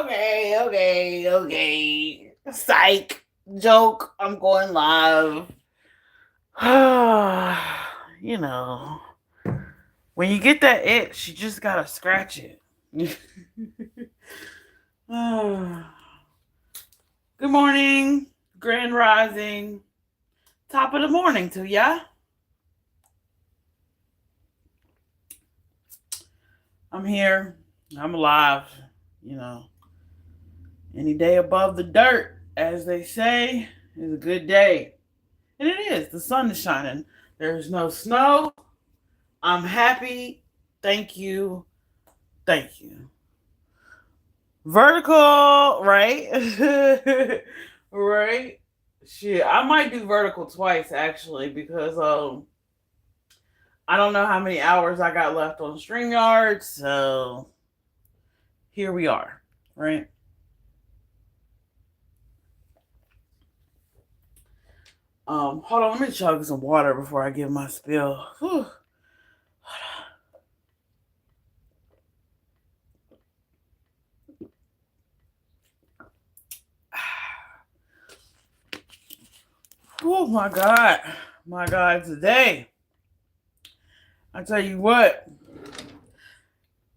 Okay. Psych. Joke. I'm going live. You know, when you get that itch, you just gotta scratch it. Good morning, grand rising, top of the morning to ya. I'm here. I'm alive. You know, any day above the dirt, as they say, is a good day. And it is. The sun is shining. There's no snow. I'm happy. Thank you. Thank you. Vertical, right? Right? Shit, I might do vertical twice actually because I don't know how many hours I got left on StreamYard, so here we are, right? Hold on, let me chug some water before I give my spill. Whew. Oh my God, today. I tell you what,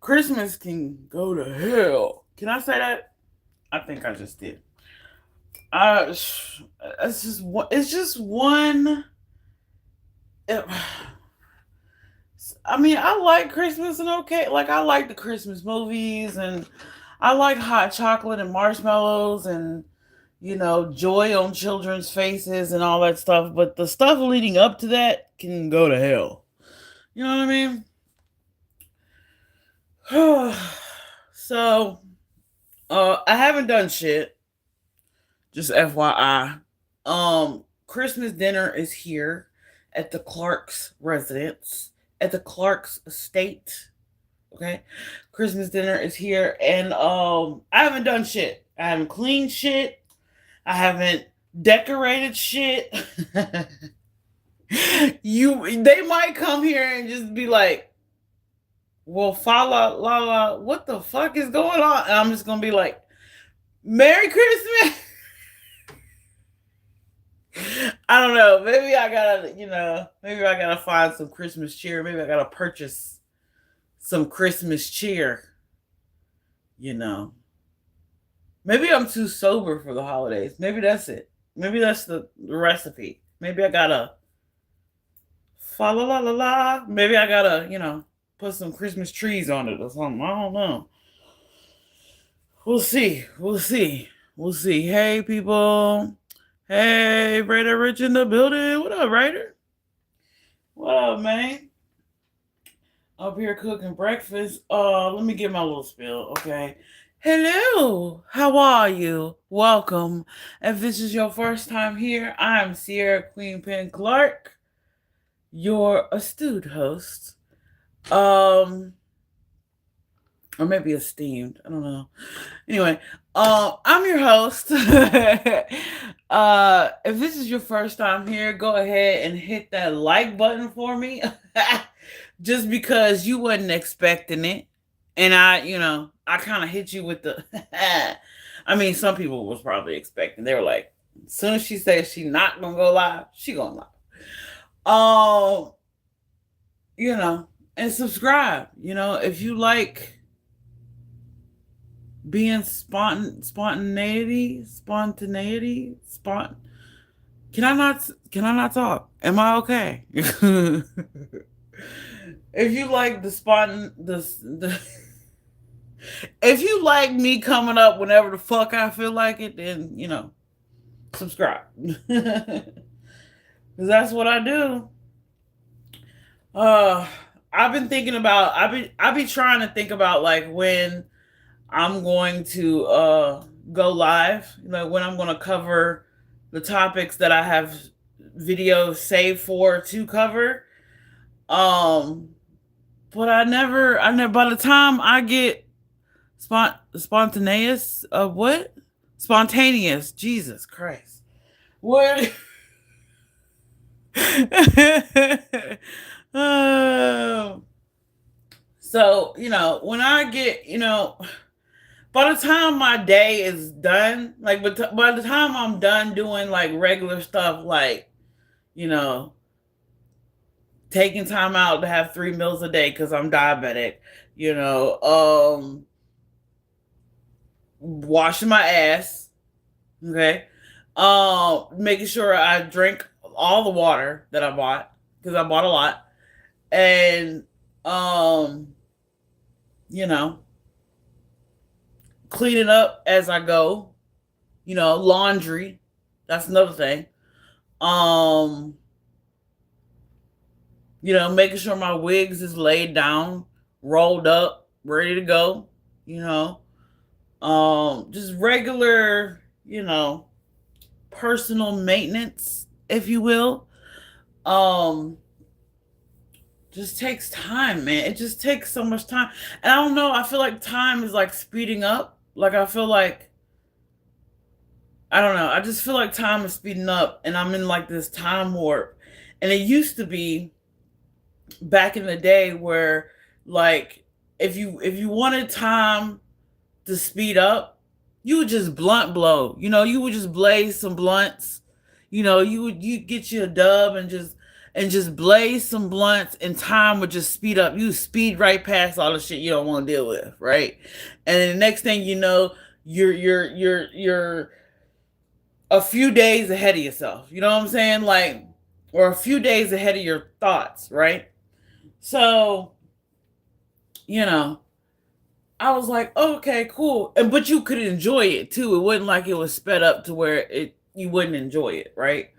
Christmas can go to hell. Can I say that? I think I just did. It's just one. I mean, I like Christmas and okay, like I like the Christmas movies and I like hot chocolate and marshmallows and joy on children's faces and all that stuff. But the stuff leading up to that can go to hell. You know what I mean? So, I haven't done shit. Just FYI. Christmas dinner is here at the Clark's residence, at the Clark's estate. Okay, Christmas dinner is here, and I haven't done shit. I haven't cleaned shit. I haven't decorated shit. They might come here and just be like, well, fa la la la, what the fuck is going on? And I'm just gonna be like, Merry Christmas. I don't know. Maybe I gotta find some Christmas cheer. Maybe I gotta purchase some Christmas cheer. You know. Maybe I'm too sober for the holidays. Maybe that's it. Maybe that's the recipe. Maybe I gotta fa la la la la. Maybe I gotta, put some Christmas trees on it or something. I don't know. We'll see. We'll see. We'll see. Hey people. Hey, Raider Rich in the building. What up, Raider? What up, man? Up here cooking breakfast. Let me get my little spill, okay? Hello, how are you? Welcome. If this is your first time here, I'm Cierra QueenPin Clark, your astute host. Or maybe esteemed. I don't know. Anyway, I'm your host. If this is your first time here, go ahead and hit that like button for me. Just because you wasn't expecting it. And I kind of hit you with the I mean, some people was probably expecting. They were like, as soon as she says she not gonna go live, she gonna live. And subscribe. If you like being spontaneity. Can I not talk? Am I okay? If you like if you like me coming up whenever the fuck I feel like it, then subscribe. Cause that's what I do. I've been thinking about I be trying to think about like when I'm going to go live, when I'm going to cover the topics that I have videos saved for to cover. But I never by the time I get spontaneous, what? Spontaneous, Jesus Christ. What? So, when I get, by the time my day is done, like, but by the time I'm done doing like regular stuff, like, you know, taking time out to have 3 meals a day because I'm diabetic, you know, washing my ass, okay, making sure I drink all the water that I bought because I bought a lot, and um, you know, cleaning up as I go, you know, laundry. That's another thing. Um, you know, making sure my wigs is laid down, rolled up, ready to go, you know. Just regular, you know, personal maintenance, if you will. Um, just takes time, man. It just takes so much time. And I don't know, I feel like time is like speeding up. Like I feel like I don't know. I just feel like time is speeding up and I'm in like this time warp. And it used to be back in the day where like if you wanted time to speed up, you would just blunt blow. You know, you would just blaze some blunts. You know, you get you a dub and just blaze some blunts and time would just speed up. You speed right past all the shit you don't want to deal with, right? And then the next thing you know, you're a few days ahead of yourself. You know what I'm saying? Like, or a few days ahead of your thoughts, right? So, you know, I was like, okay, cool. And but you could enjoy it too. It wasn't like it was sped up to where it you wouldn't enjoy it, right?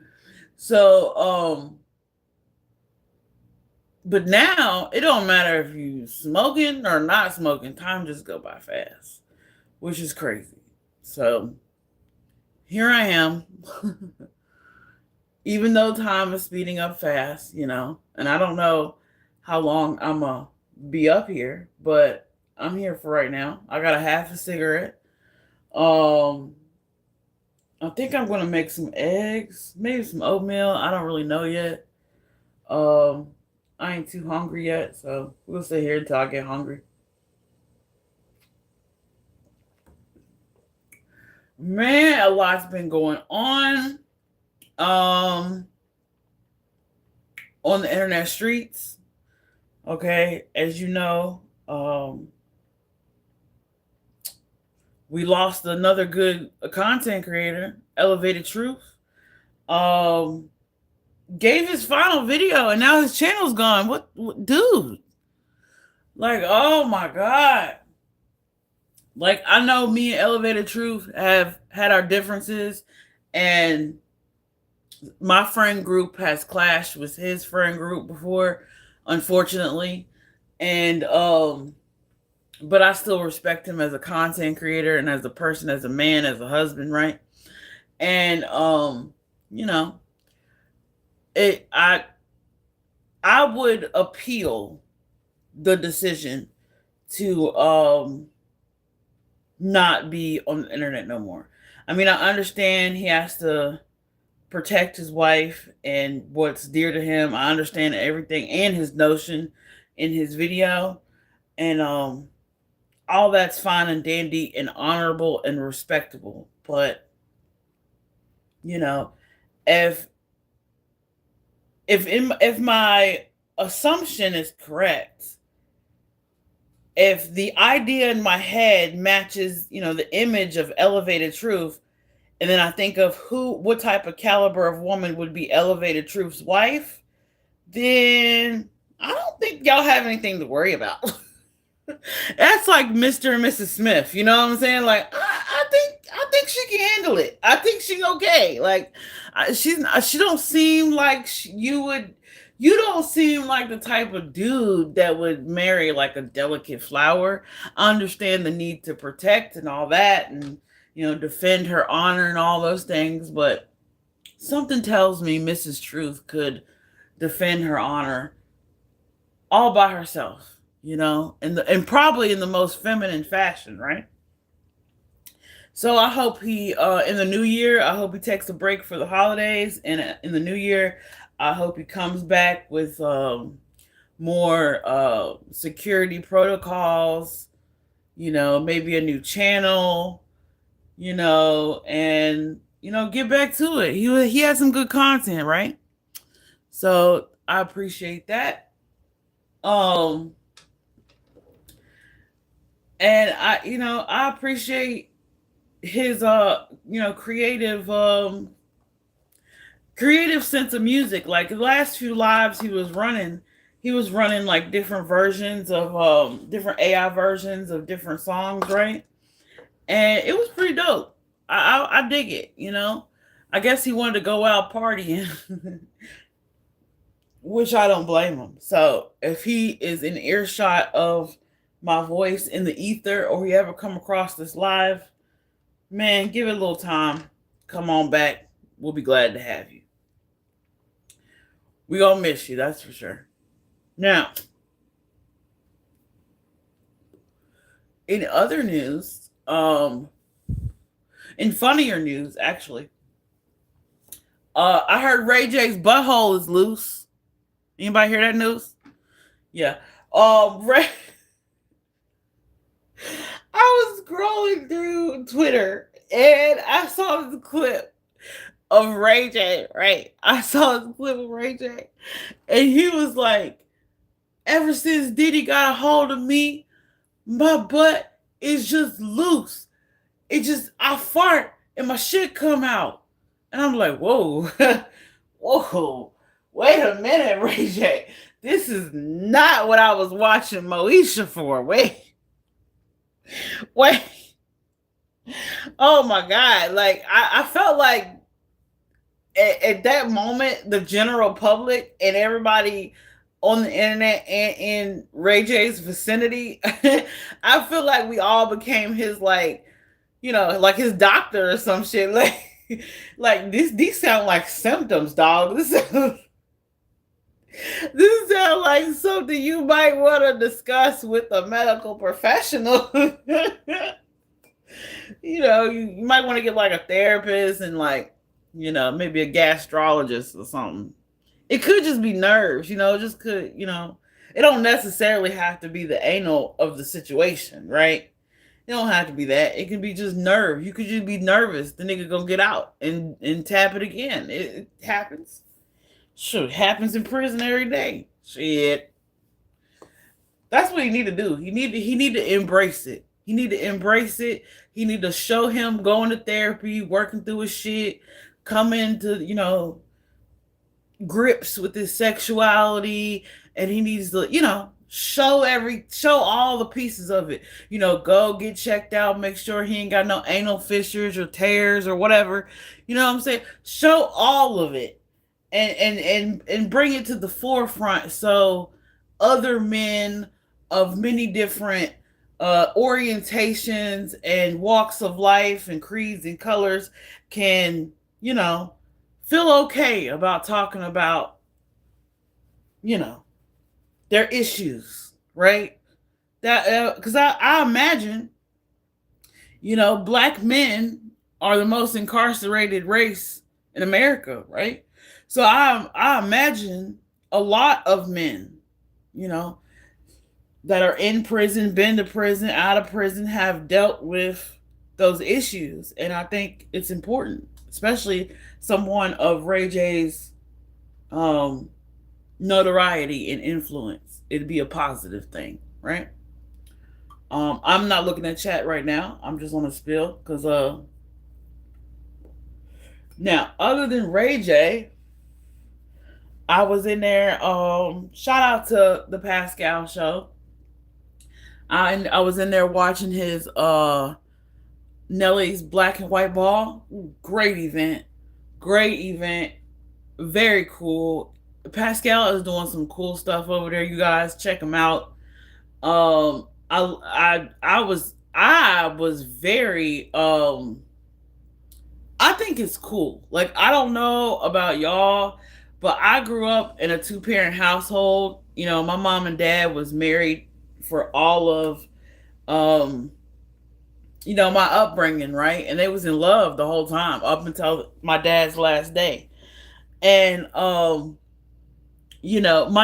So, but now it don't matter if you smoking or not smoking, time just go by fast, which is crazy. So here I am. Even though time is speeding up fast, you know, and I don't know how long I'm gonna be up here, but I'm here for right now. I got a half a cigarette. Um, I think I'm gonna make some eggs, maybe some oatmeal. I don't really know yet. Um, I ain't too hungry yet, so we'll stay here until I get hungry. Man, a lot's been going um on the internet streets. Okay, as you know, we lost another good content creator, Elevated Truth. Um, gave his final video, and now his channel's gone. What dude? Like, oh my god! Like, I know me and Elevated Truth have had our differences, and my friend group has clashed with his friend group before, unfortunately, and but I still respect him as a content creator and as a person, as a man, as a husband, right? And you know, it I would appeal the decision to not be on the internet no more. I mean, I understand he has to protect his wife and what's dear to him. I understand everything and his notion in his video. And all that's fine and dandy and honorable and respectable. But you know, if if my assumption is correct, if the idea in my head matches, you know, the image of Elevated Truth, and then I think of what type of caliber of woman would be Elevated Truth's wife, then I don't think y'all have anything to worry about. That's like Mr. and Mrs. Smith. You know what I'm saying? Like, I think she can handle it. I think she's okay. Like, she don't seem like you would. You don't seem like the type of dude that would marry like a delicate flower. I understand the need to protect and all that, and you know, defend her honor and all those things. But something tells me Mrs. Truth could defend her honor all by herself, you know, and probably in the most feminine fashion, right? So I hope he in the new year, I hope he takes a break for the holidays, and in the new year, I hope he comes back with more security protocols, maybe a new channel, and get back to it. He had some good content, right? So I appreciate that. Um and I appreciate his creative sense of music. Like the last few lives he was running like different versions of different AI versions of different songs, right? And it was pretty dope. I dig it. I guess he wanted to go out partying, which I don't blame him. So if he is in earshot of my voice in the ether, or he ever come across this live, man, give it a little time. Come on back. We'll be glad to have you. We gonna miss you, that's for sure. Now, in other news, in funnier news, actually, I heard Ray J's butthole is loose. Anybody hear that news? Yeah. Ray. I was scrolling through Twitter and I saw the clip of Ray J. Right, I saw the clip of Ray J, and he was like, "Ever since Diddy got a hold of me, my butt is just loose. I fart and my shit come out." And I'm like, whoa, whoa, wait a minute, Ray J. This is not what I was watching Moesha for. Wait. Oh my God. Like, I felt like at that moment, the general public and everybody on the internet and in Ray J's vicinity, I feel like we all became his, like, like his doctor or some shit. Like these sound like symptoms, dog. This sounds like something you might want to discuss with a medical professional. You might want to get like a therapist and like, maybe a gastrologist or something. It could just be nerves, just could, it don't necessarily have to be the anal of the situation, right? It don't have to be that. It can be just nerve. You could just be nervous. The nigga gonna get out and tap it again. It happens. Sure, it happens in prison every day. Shit. That's what he need to do. He need to embrace it. He need to embrace it. He need to show him going to therapy, working through his shit, coming to, grips with his sexuality, and he needs to, show all the pieces of it. Go get checked out, make sure he ain't got no anal fissures or tears or whatever. You know what I'm saying? Show all of it and bring it to the forefront so other men of many different orientations and walks of life and creeds and colors can, feel okay about talking about, their issues, right? That because I imagine, black men are the most incarcerated race in America, right? So I imagine a lot of men, that are in prison, been to prison, out of prison, have dealt with those issues, and I think it's important, especially someone of Ray J's notoriety and influence. It'd be a positive thing, right? I'm not looking at chat right now. I'm just on a spill because now, other than Ray J, I was in there. Shout out to the Pascal show. I was in there watching his Nelly's Black and White Ball. Great event. Very cool. Pascal is doing some cool stuff over there. You guys check him out. I was very I think it's cool. Like, I don't know about y'all, but I grew up in a 2-parent household. My mom and dad was married for all of my upbringing, right? And they was in love the whole time up until my dad's last day. And my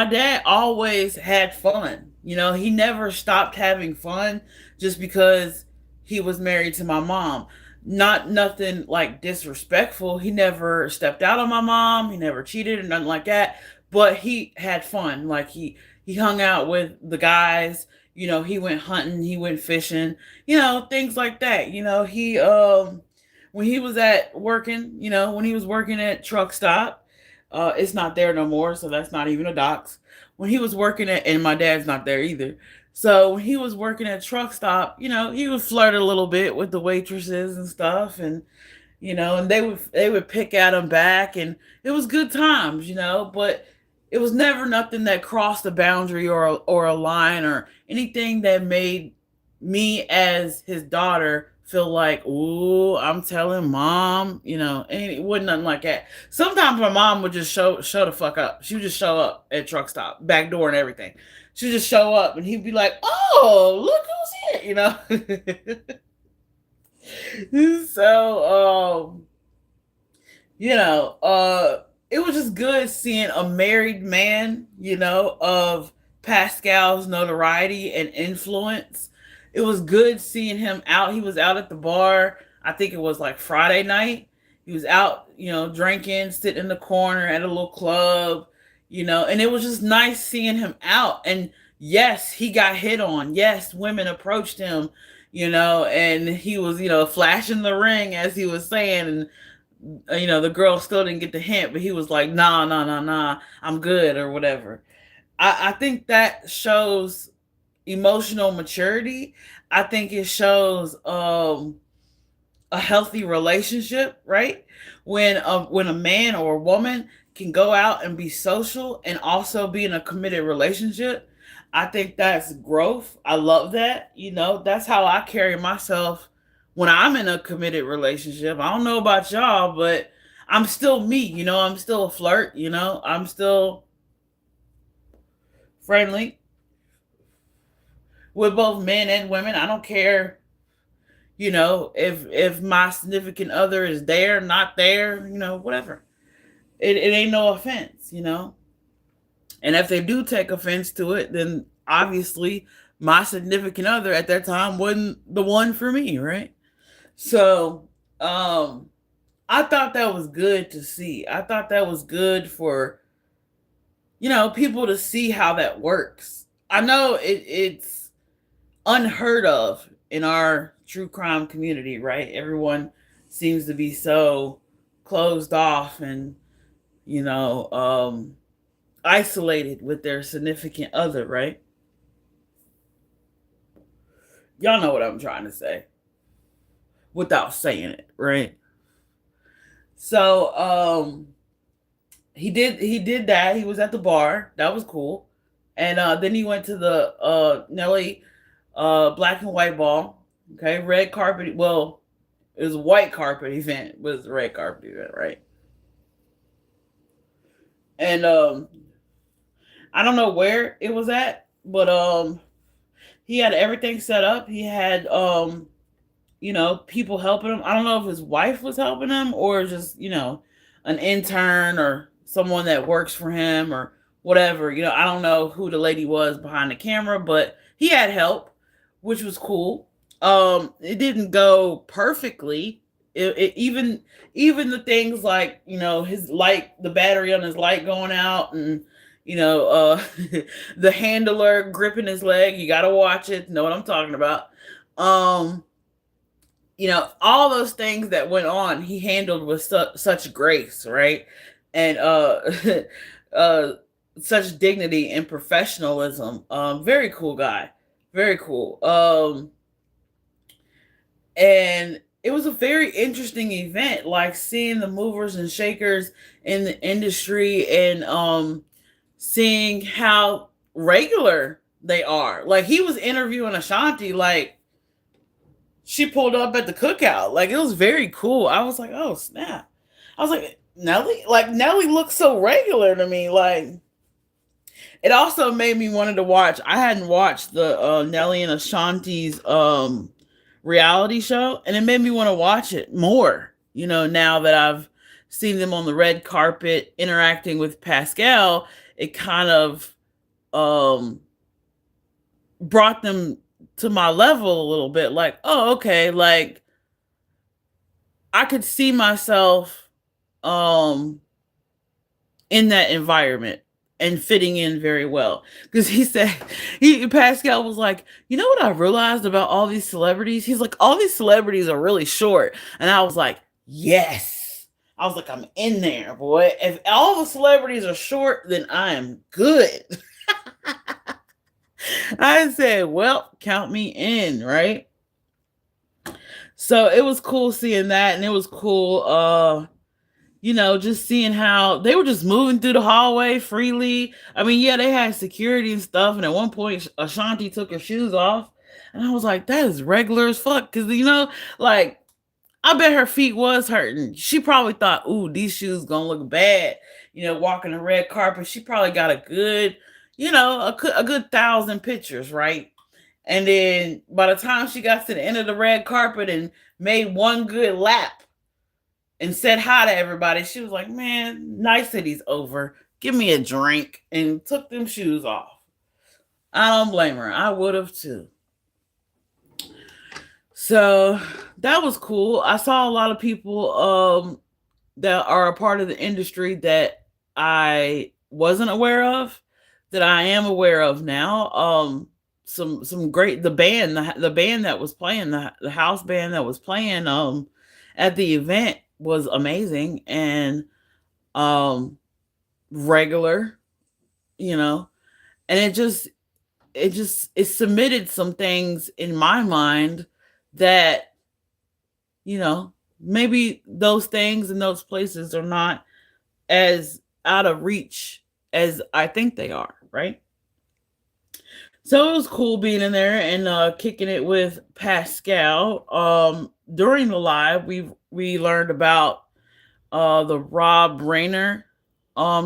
dad always had fun. He never stopped having fun just because he was married to my mom. Not nothing like disrespectful. He never stepped out on my mom. He never cheated or nothing like that. But he had fun. Like he hung out with the guys. He went hunting. He went fishing. Things like that. He when he was at working. When he was working at truck stop, it's not there no more. So that's not even a dox. When he was working at, and my dad's not there either. So when he was working at truck stop, he would flirt a little bit with the waitresses and stuff, and they would pick at him back, and it was good times, but it was never nothing that crossed a boundary or a line or anything that made me as his daughter feel like, ooh, I'm telling mom, and it wasn't nothing like that. Sometimes my mom would just show the fuck up. She would just show up at truck stop, back door and everything. She'd just show up and he'd be like, oh, look who's here. So it was just good seeing a married man, of Pascal's notoriety and influence. It was good seeing him out. He was out at the bar. I think it was like Friday night. He was out, drinking, sitting in the corner at a little club, and it was just nice seeing him out. And yes, he got hit on. Yes, women approached him, and he was, flashing the ring as he was saying, and the girl still didn't get the hint, but he was like, nah, nah, nah, nah, I'm good or whatever. I think that shows emotional maturity. I think it shows a healthy relationship, right? When a man or a woman can go out and be social and also be in a committed relationship, I think that's growth. I love that. That's how I carry myself when I'm in a committed relationship. I don't know about y'all, but I'm still me, I'm still a flirt, I'm still friendly with both men and women. I don't care, if my significant other is there, not there, whatever. It ain't no offense. And if they do take offense to it, then obviously my significant other at that time wasn't the one for me, right? So, I thought that was good to see. I thought that was good for, people to see how that works. I know it's unheard of in our true crime community, right? Everyone seems to be so closed off and, you know, um, isolated with their significant other, right? Y'all know what I'm trying to say without saying it, right? So, he did that. He was at the bar. That was cool. And then he went to the Nelly black and white ball. Okay, red carpet. Well, it was a white carpet event. It was a red carpet event, right? And I don't know where it was at, but he had everything set up. He had people helping him. I don't know if his wife was helping him or just, an intern or someone that works for him or whatever. I don't know who the lady was behind the camera, but he had help, which was cool. It didn't go perfectly. Even the things like, his light, the battery on his light going out, and the handler gripping his leg. You got to watch it to know what I'm talking about. Um, all those things that went on, he handled with such grace, right? And uh, such dignity and professionalism. Very cool guy, very cool. And it was a very interesting event, like seeing the movers and shakers in the industry and seeing how regular they are. Like he was interviewing Ashanti, like she pulled up at the cookout. Like it was very cool. I was like, oh snap. I was like Nelly looks so regular to me. Like it also made me wanted to watch. I hadn't watched the Nelly and Ashanti's reality show, and it made me want to watch it more. Now that I've seen them on the red carpet interacting with Pascal, it kind of um brought them to my level a little bit. Like, oh, okay, like I could see myself um in that environment and fitting in very well. Because he said, Pascal was like, you know what I realized about all these celebrities? He's like, all these celebrities are really short. And I was like, yes. I was like, I'm in there, boy. If all the celebrities are short, then I am good. I said, well, count me in, right? So it was cool seeing that, and it was cool just seeing how they were just moving through the hallway freely. I mean, yeah, they had security and stuff, and at one point Ashanti took her shoes off, and I was like, that is regular as fuck, because like, I bet her feet was hurting. She probably thought, ooh, these shoes gonna look bad, walking the red carpet. She probably got a good, a good 1,000 pictures, right? And then by the time she got to the end of the red carpet and made one good lap and said hi to everybody, she was like, man, nicety's over. Give me a drink, and took them shoes off. I don't blame her. I would have too. So that was cool. I saw a lot of people that are a part of the industry that I wasn't aware of, that I am aware of now. Some great, the band that was playing, the house band that was playing at the event was amazing, and um regular, you know, and it submitted some things in my mind that, maybe those things in those places are not as out of reach as I think they are, right? So it was cool being in there and kicking it with Pascal. During the live, we learned about the Rob Rayner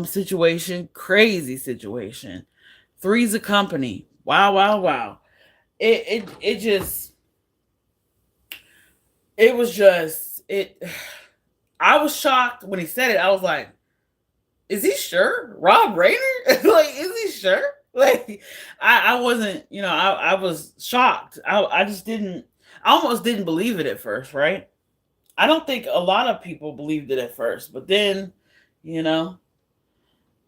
situation, crazy situation. Three's a company. Wow, wow, wow. It just it was just it I was shocked when he said it. I was like, is he sure? Rob Rayner? Like, is he sure? Like, I wasn't, I was shocked. I just didn't, I almost didn't believe it at first, right? I don't think a lot of people believed it at first, but then, you know,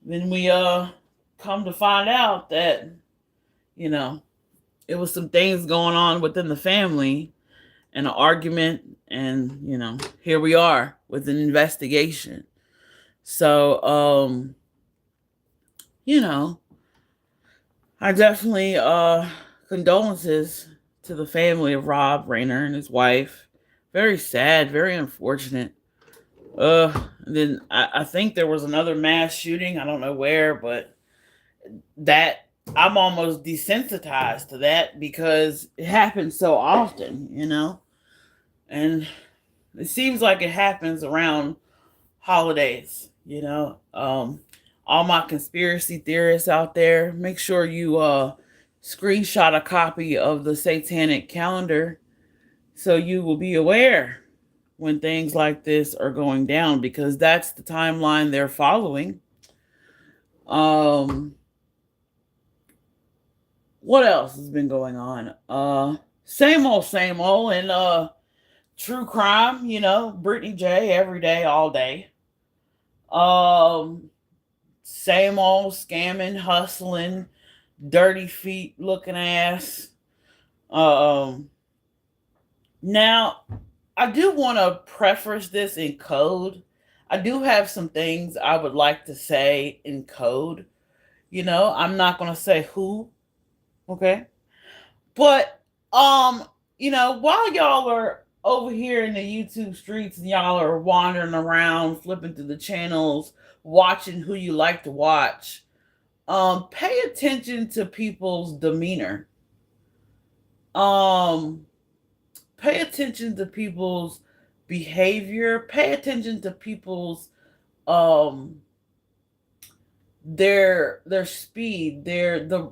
then we come to find out that, you know, it was some things going on within the family and an argument, and here we are with an investigation. So you know I definitely condolences to the family of Rob Rayner and his wife. Very sad, very unfortunate. And then I think there was another mass shooting. I don't know where, but that I'm almost desensitized to that because it happens so often, and it seems like it happens around holidays. All my conspiracy theorists out there, make sure you screenshot a copy of the satanic calendar so you will be aware when things like this are going down, because that's the timeline they're following. um what else has been going on? Same old, and true crime, Brittany J every day, all day. um Same old scamming, hustling, dirty feet looking ass. Um, Now, I do want to preface this in code. I do have some things I would like to say in code. I'm not going to say who, okay? But, while y'all are over here in the YouTube streets and y'all are wandering around, flipping through the channels, watching who you like to watch, pay attention to people's demeanor. um Pay attention to people's behavior. Pay attention to people's um their speed, their the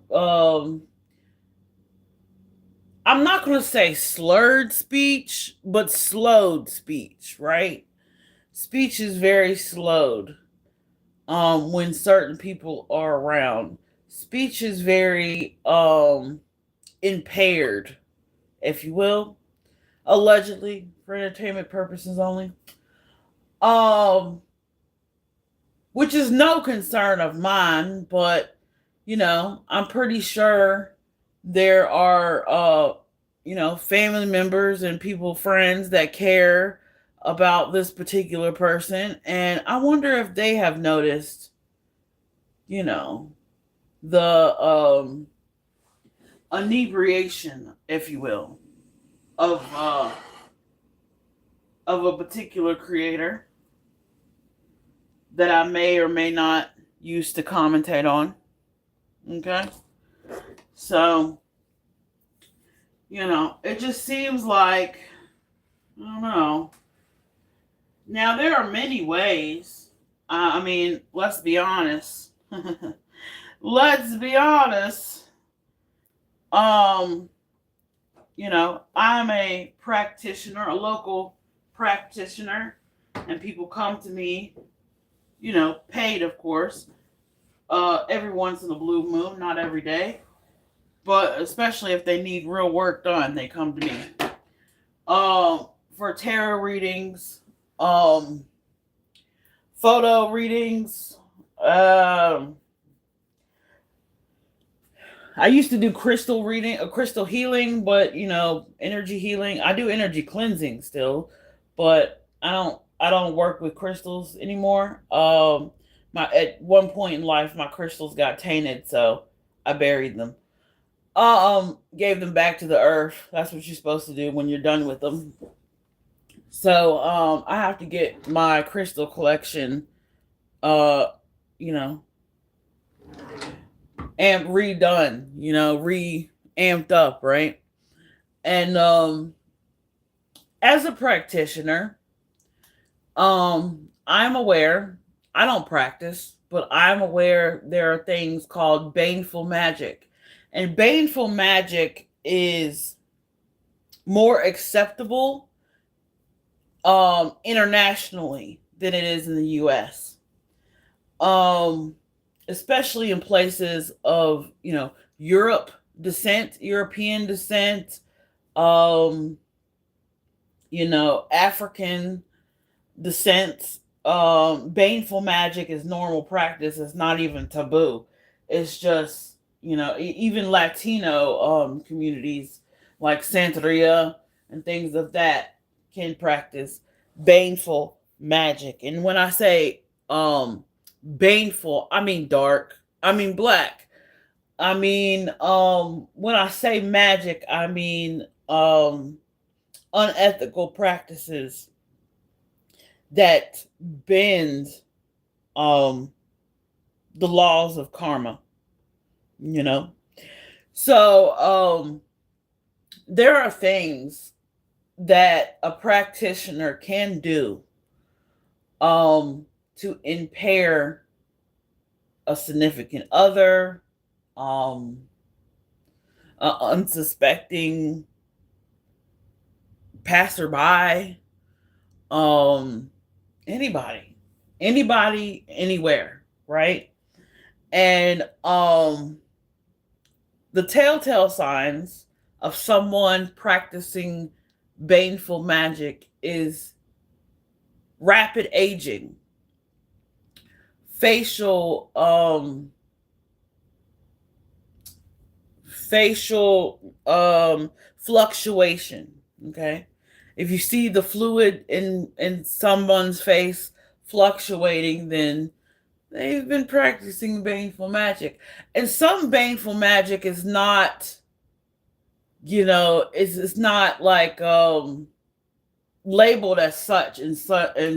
I'm not going to say slurred speech, but slowed speech, right? Speech is very slowed when certain people are around. Speech is very impaired, if you will, allegedly for entertainment purposes only. Um, which is no concern of mine, but I'm pretty sure there are family members and people, friends that care about this particular person, and I wonder if they have noticed, you know, the inebriation, if you will, of a particular creator that I may or may not use to commentate on. Okay? So, it just seems like, I don't know. Now, there are many ways. I mean, let's be honest. Let's be honest. I'm a practitioner, a local practitioner, and people come to me, paid, of course, every once in a blue moon, not every day, but especially if they need real work done, they come to me. For tarot readings, photo readings. I used to do crystal healing, but energy healing. I do energy cleansing still, but I don't work with crystals anymore. At one point in life, my crystals got tainted, so I buried them. Gave them back to the earth. That's what you're supposed to do when you're done with them. So, I have to get my crystal collection, and redone, re-amped up, right? And as a practitioner, I'm aware, I don't practice, but I'm aware there are things called baneful magic. And baneful magic is more acceptable internationally than it is in the US. Especially in places of, European descent, African descent. Baneful magic is normal practice. It's not even taboo. It's just, even Latino communities like Santeria and things of that can practice baneful magic. And when I say baneful, I mean dark, I mean black, I mean when I say magic, I mean unethical practices that bend the laws of karma, so there are things that a practitioner can do to impair a significant other, an unsuspecting passerby, anybody, anywhere, right? And the telltale signs of someone practicing baneful magic is rapid aging, facial fluctuation. Okay, if you see the fluid in someone's face fluctuating, then they've been practicing baneful magic. And some baneful magic is not, it's not like labeled as such in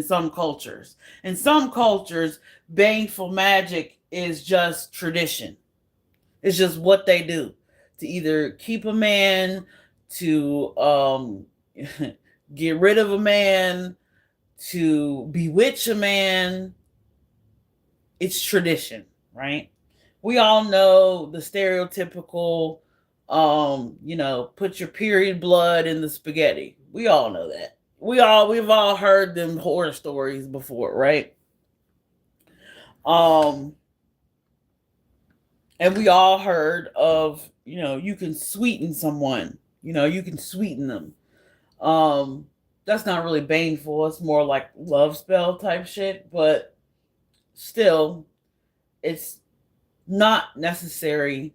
some cultures. In some cultures, baneful magic is just tradition. It's just what they do to either keep a man, to get rid of a man, to bewitch a man. It's tradition, right? We all know the stereotypical, put your period blood in the spaghetti. We all know that. We've all heard them horror stories before, right? And we all heard of, you can sweeten someone. You can sweeten them. Um, that's not really baneful. It's more like love spell type shit, but still, it's not necessarily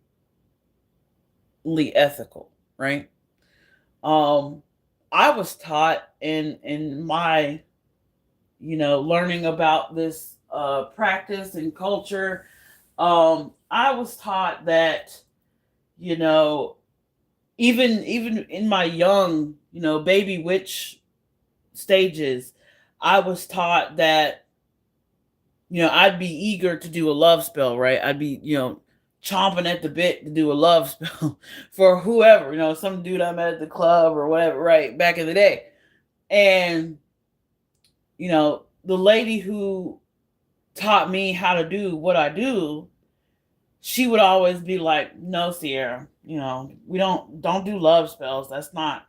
ethical, right? Um, I was taught in my learning about this practice and culture. I was taught that you know even in my young baby witch stages, I was taught that I'd be eager to do a love spell, right? I'd be chomping at the bit to do a love spell for whoever, some dude I met at the club or whatever, right? Back in the day. And the lady who taught me how to do what I do, she would always be like, "No, Sierra, we don't do love spells. That's not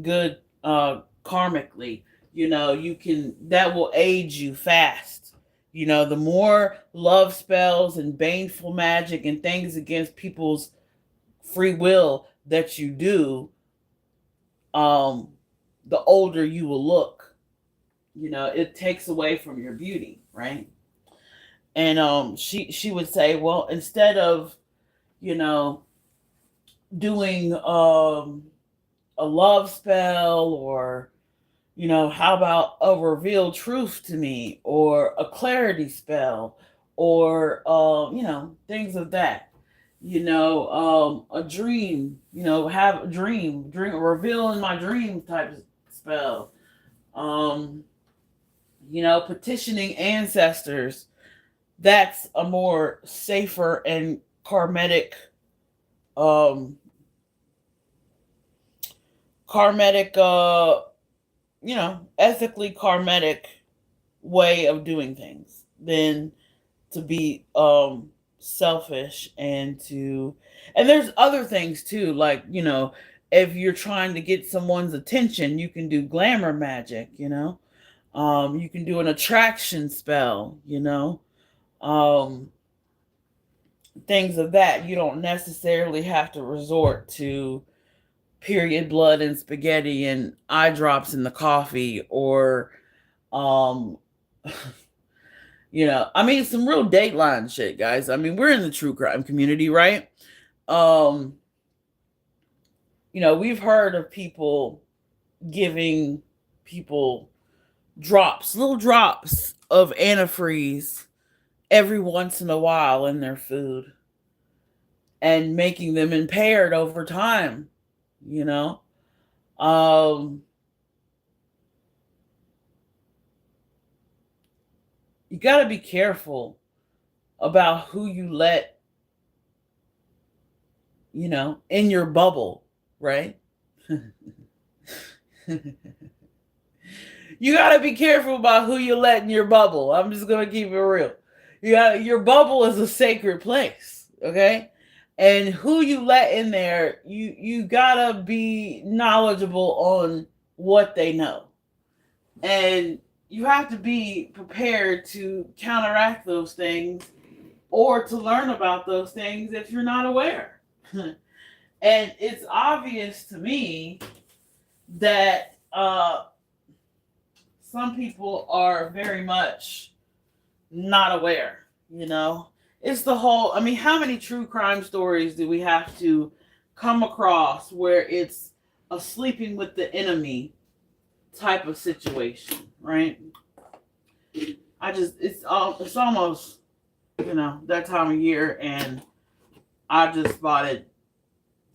good karmically. You can that will age you fast. The more love spells and baneful magic and things against people's free will that you do, the older you will look. It takes away from your beauty, right?" And she would say, "Well, instead of you know doing a love spell, or how about a reveal truth to me, or a clarity spell, or things of that, a dream, have a dream reveal in my dream type of spell, um petitioning ancestors. That's a more safer and karmatic um karmatic ethically karmatic way of doing things than to be selfish, and there's other things too, like if you're trying to get someone's attention, you can do glamour magic. You can do an attraction spell. Um Things of that. You don't necessarily have to resort to period blood and spaghetti and eye drops in the coffee, or um I mean, some real Dateline shit, guys. I mean, we're in the true crime community, right? um we've heard of people giving people little drops of antifreeze every once in a while in their food, and making them impaired over time. you know um you got to be careful about who you let in your bubble, right? You got to be careful about who you let in your bubble. I'm just going to keep it real. Your bubble is a sacred place, okay? And who you let in there, you got to be knowledgeable on what they know. And you have to be prepared to counteract those things, or to learn about those things if you're not aware. And it's obvious to me that some people are very much not aware. It's the whole, I mean, how many true crime stories do we have to come across where it's a sleeping with the enemy type of situation, right? It's almost that time of year, and I just spotted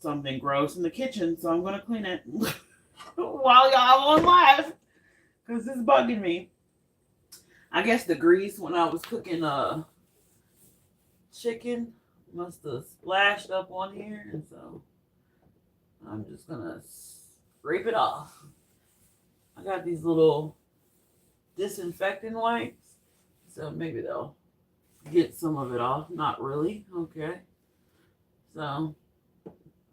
something gross in the kitchen, so I'm gonna clean it while y'all on live, because it's bugging me. I guess the grease when I was cooking chicken must have splashed up on here, and so I'm just gonna scrape it off. I got these little disinfectant wipes, so maybe they'll get some of it off. Not really. Okay. So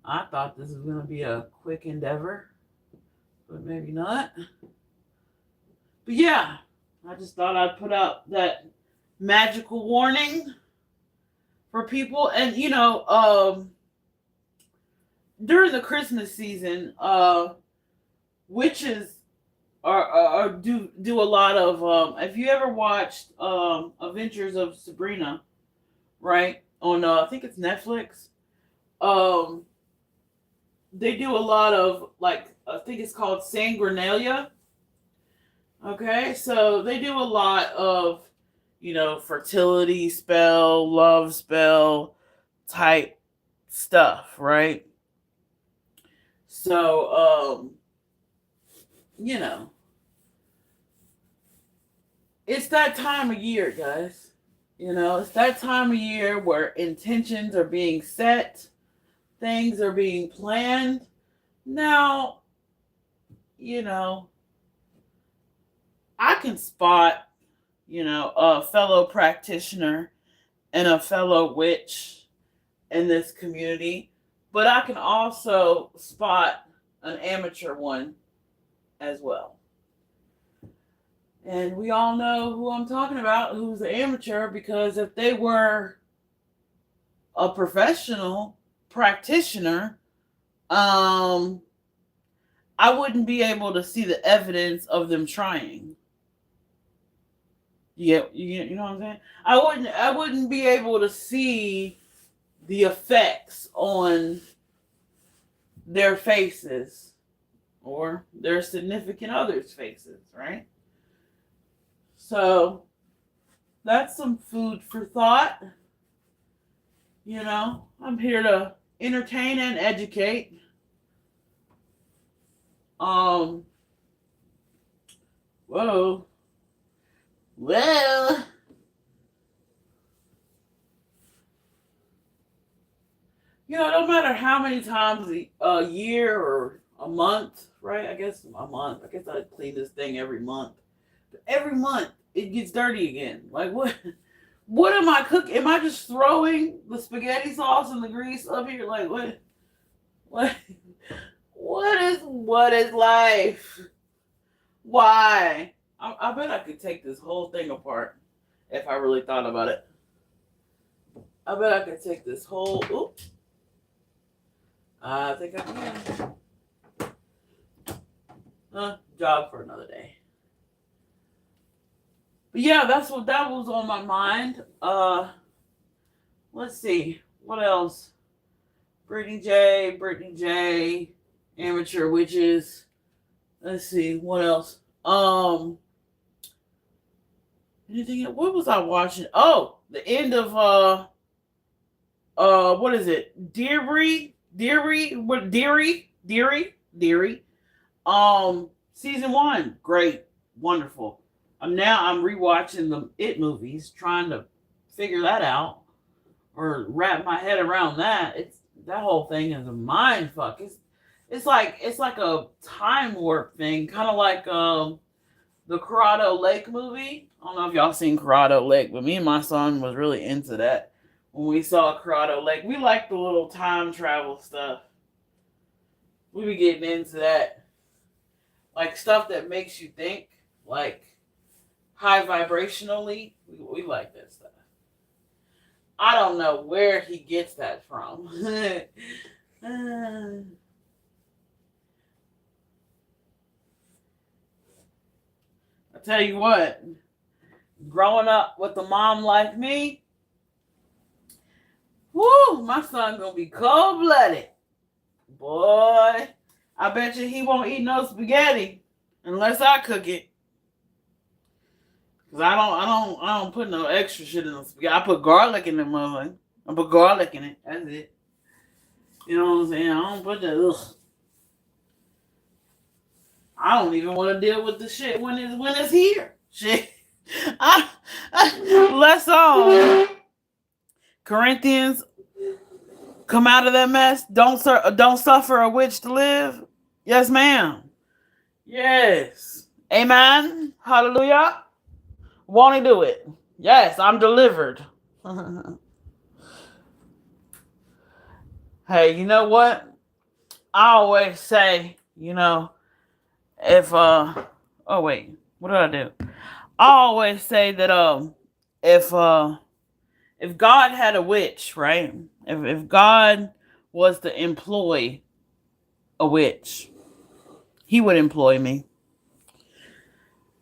I thought this was going to be a quick endeavor, but maybe not. But yeah, I just thought I'd put out that magical warning for people. And during the Christmas season, witches are do a lot of. Have you ever watched Adventures of Sabrina? Right on, I think it's Netflix. Um, they do a lot of, like, I think it's called Sanguinalia. Okay, so they do a lot of, fertility spell, love spell type stuff, right? So, you know, it's that time of year, guys. It's that time of year where intentions are being set, things are being planned. Now, you know, I can spot, a fellow practitioner and a fellow witch in this community, but I can also spot an amateur one as well. And we all know who I'm talking about, who's an amateur, because if they were a professional practitioner, I wouldn't be able to see the evidence of them trying. Yeah, you know what I'm saying? I wouldn't be able to see the effects on their faces or their significant others' faces, right? So that's some food for thought. I'm here to entertain and educate. Whoa. Well, no matter how many times a year or a month, right? I guess a month. I guess I clean this thing every month. But every month it gets dirty again. Like, what? What am I cooking? Am I just throwing the spaghetti sauce and the grease up here? Like, what? What? What is life? Why? I bet I could take this whole thing apart if I really thought about it. I bet I could take this whole. Oops. I think I can. Job for another day. But yeah, that was on my mind. Let's see. What else? Brittany J, Amateur Witches. Let's see, what else? Anything? What was I watching? Oh, the end of what is it? Deary. Season 1, great, wonderful. I'm rewatching the It movies, trying to figure that out or wrap my head around that. That whole thing is a mind fuck. It's like a time warp thing, kind of like the Corrado Lake movie. I don't know if y'all seen Corrado Lake, but me and my son was really into that when we saw Corrado Lake. We like the little time travel stuff. We be getting into that, like stuff that makes you think, like high vibrationally. We like that stuff. I don't know where he gets that from. I tell you what, growing up with a mom like me, whoo, my son gonna be cold-blooded. Boy, I bet you he won't eat no spaghetti unless I cook it. Cause I don't put no extra shit in the spaghetti. I put garlic in the mother. I put garlic in it. That's it. You know what I'm saying? I don't put that. Ugh. I don't even want to deal with the shit when it's here. Shit. Let's Corinthians, come out of that mess. Don't suffer a witch to live. Yes, ma'am. Yes. Amen. Hallelujah. Won't he do it? Yes, I'm delivered. Hey, you know what? I always say, if oh wait, what did I do? I always say that if God had a witch, right? If God was to employ a witch, he would employ me.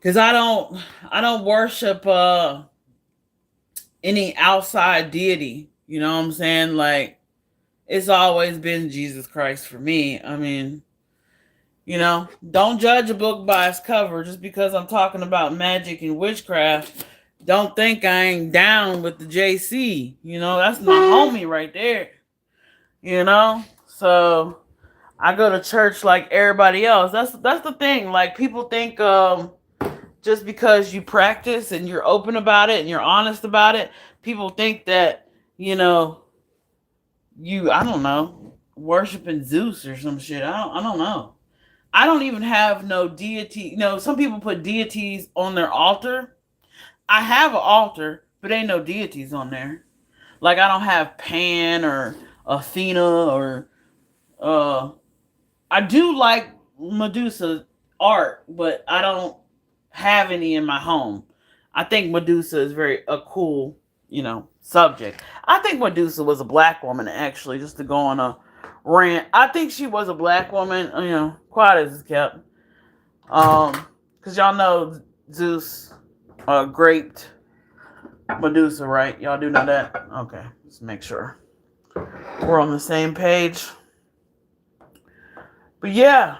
Cause I don't worship any outside deity. You know what I'm saying? Like, it's always been Jesus Christ for me. I mean, don't judge a book by its cover. Just because I'm talking about magic and witchcraft, don't think I ain't down with the JC. That's my homie right there. So I go to church like everybody else. That's the thing. Like, people think just because you practice and you're open about it and you're honest about it, people think that, I don't know, worshiping Zeus or some shit. I don't know. I don't even have no deity. Some people put deities on their altar. I have an altar, but ain't no deities on there. Like, I don't have Pan or Athena or I do like Medusa art, but I don't have any in my home. I think Medusa is a cool, subject. I think Medusa was a black woman, actually, just to go on a rant. I think she was a black woman, quiet as it's kept. Because y'all know Zeus raped Medusa, right? Y'all do know that? Okay, let's make sure we're on the same page. But yeah,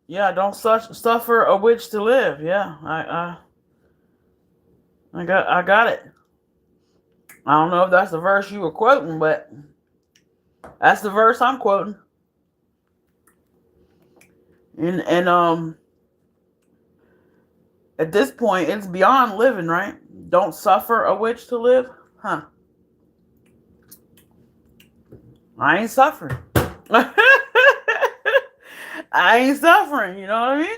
don't suffer a witch to live. Yeah, I got it. I don't know if that's the verse you were quoting, but that's the verse I'm quoting. And at this point, it's beyond living, right? Don't suffer a witch to live? Huh. I ain't suffering. I ain't suffering, you know what I mean?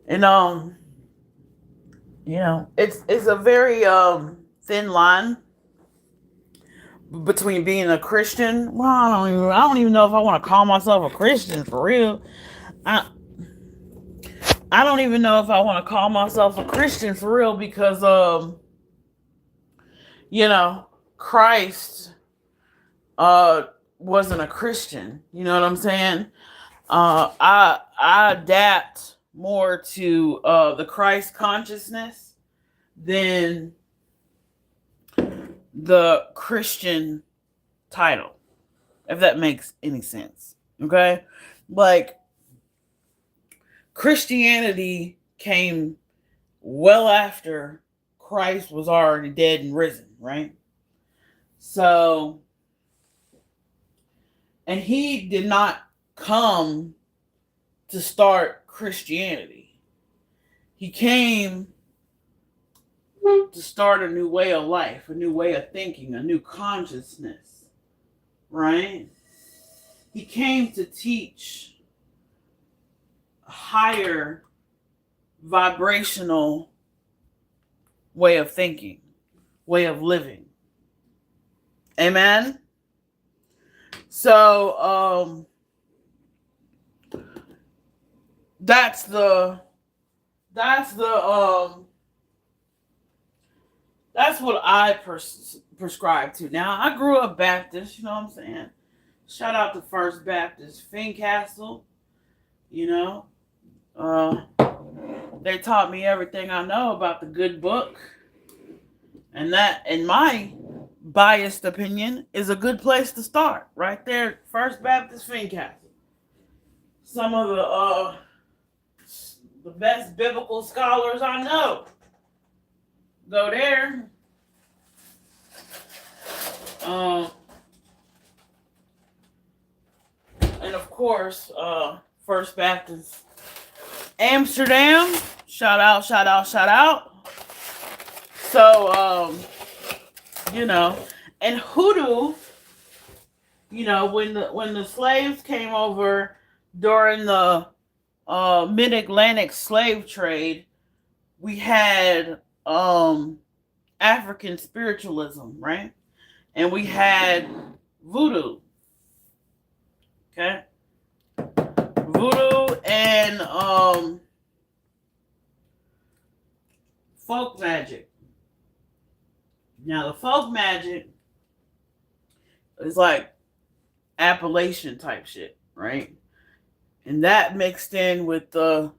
And it's a very thin line between being a Christian. Well, I don't even know if I want to call myself a Christian for real. I don't even know if I want to call myself a Christian for real, because Christ wasn't a Christian. You know what I'm saying? I adapt more to the Christ consciousness than the Christian title, if that makes any sense. Okay? Like, Christianity came well after Christ was already dead and risen, right? So, and he did not come to start Christianity. He came to start a new way of life, a new way of thinking, a new consciousness, right? He came to teach a higher vibrational way of thinking, way of living. Amen? So, that's what I prescribe to. Now, I grew up Baptist, you know what I'm saying? Shout out to First Baptist Fincastle. They taught me everything I know about the good book. And that, in my biased opinion, is a good place to start. Right there, First Baptist Fincastle. Some of the best biblical scholars I know go there. And of course, First Baptist Amsterdam. Shout out. So, and hoodoo, when the slaves came over during the mid-Atlantic slave trade, we had African spiritualism, right? And we had voodoo. Okay? Voodoo and folk magic. Now, the folk magic It's like Appalachian type shit, right? And that mixed in with the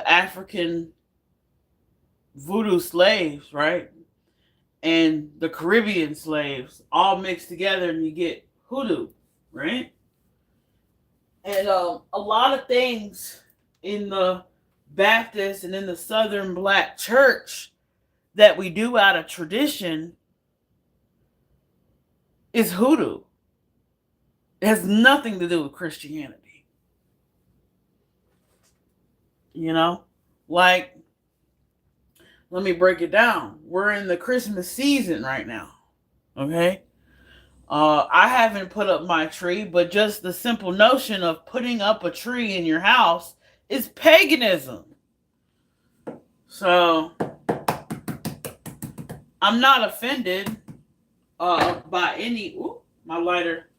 African voodoo slaves, right? And the Caribbean slaves all mixed together, and you get hoodoo, right? And a lot of things in the Baptist and in the Southern Black Church that we do out of tradition is hoodoo. It has nothing to do with Christianity. You know? Like, let me break it down. We're in the Christmas season right now. Okay? I haven't put up my tree, but just the simple notion of putting up a tree in your house is paganism. So, I'm not offended by any... Ooh, my lighter.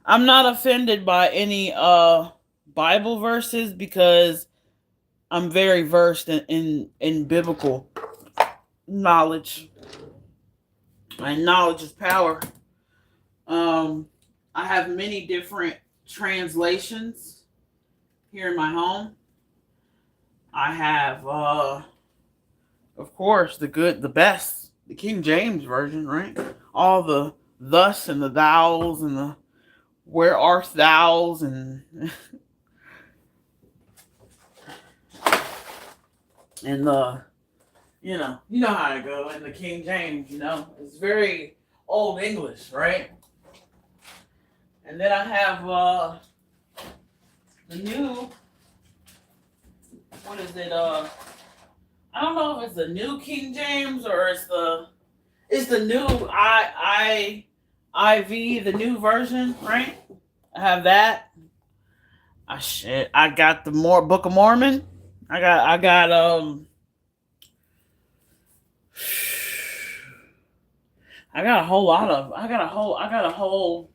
I'm not offended by any Bible verses because I'm very versed in biblical knowledge. And knowledge is power. I have many different translations here in my home. I have, of course, the good, the best, the King James Version, right? All the thus and the thous and the where art thous and and the you know how it go in the King James, it's very old English, right? And then I have the new, what is it? I don't know if it's the new King James or it's the new IV, the new version, right? I have that. I got the Book of Mormon. I got a whole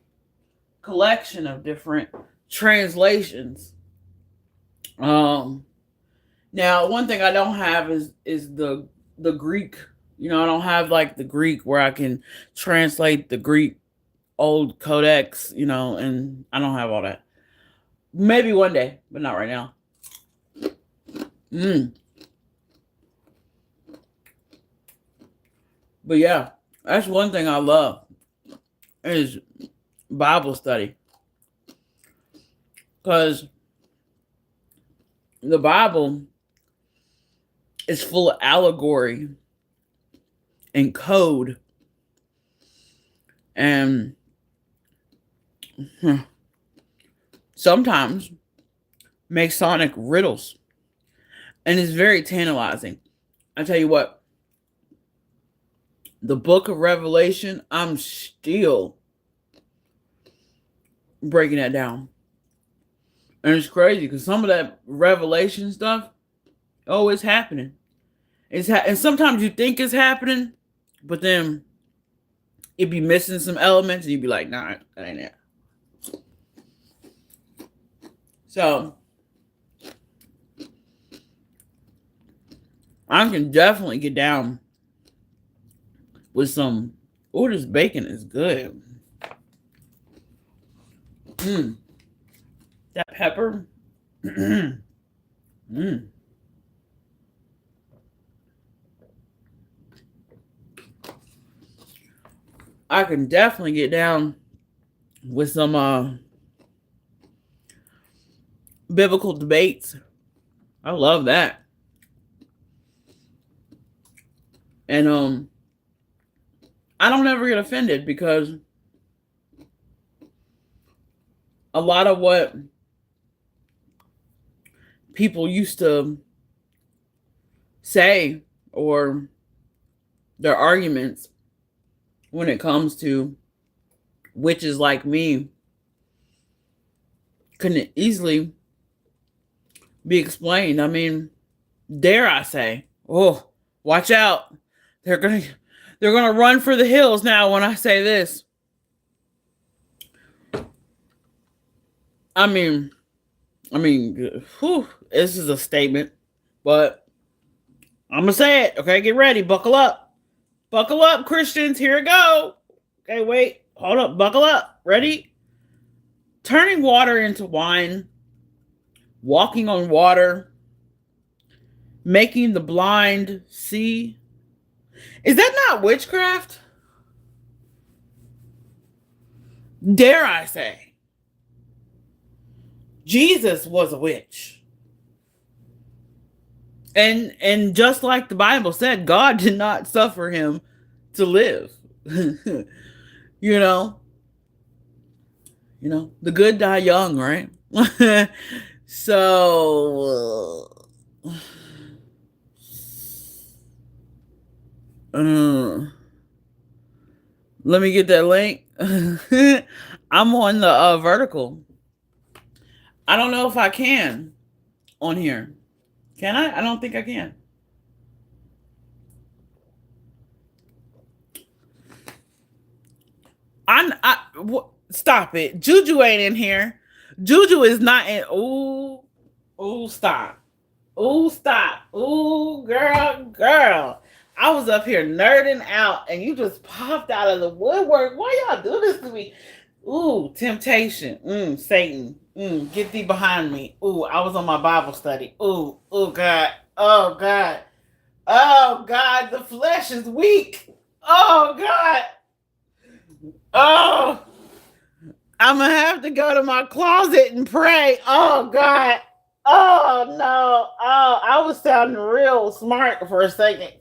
collection of different translations. Now one thing I don't have is the Greek. I don't have like the Greek where I can translate the Greek old codex, and I don't have all that. Maybe one day, but not right now. But yeah, that's one thing I love is Bible study. Because the Bible is full of allegory and code and sometimes Masonic riddles. And it's very tantalizing. I tell you what, the book of Revelation, I'm still breaking that down. And it's crazy because some of that Revelation stuff, it's happening. And sometimes you think it's happening, but then it'd be missing some elements and you'd be like, nah, that ain't it. So, I can definitely get down with some, this bacon is good. That pepper. I can definitely get down with some biblical debates. I love that. And I don't ever get offended because a lot of what people used to say or their arguments when it comes to witches like me can easily be explained. I mean, dare I say, watch out. They're gonna run for the hills now when I say this. I mean, this is a statement, but I'm gonna say it. Okay, get ready, buckle up, Christians. Here it go. Okay, wait. Hold up. Buckle up. Ready? Turning water into wine, walking on water, making the blind see. Is that not witchcraft? Dare I say? Jesus was a witch. And just like the Bible said, God did not suffer him to live. you know, the good die young, right? so let me get that link. I'm on the vertical. I don't know if I can on here. Can I? I don't think I can. Stop it. Juju ain't in here. Juju is not in. Ooh, stop. Ooh, stop. Ooh, girl. I was up here nerding out and you just popped out of the woodwork. Why y'all do this to me? Ooh, temptation. Satan. Get thee behind me. Ooh, I was on my Bible study. Ooh, God. Oh, God. Oh, God. The flesh is weak. Oh, God. Oh, I'm going to have to go to my closet and pray. Oh, God. Oh, no. Oh, I was sounding real smart for a second.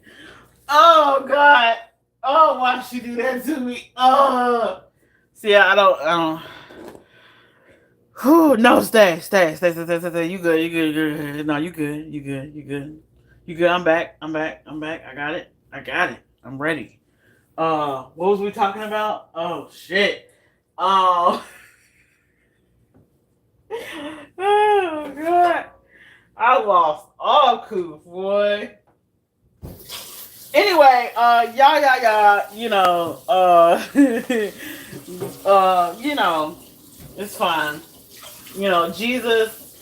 Oh, God. Oh, why she do that to me? Oh. See, I don't. Whew, no, stay. You good. No, you good. I'm back. I got it. I'm ready. What was we talking about? Oh, shit. Oh. Oh, God. I lost all coup, boy. Anyway, it's fine. Jesus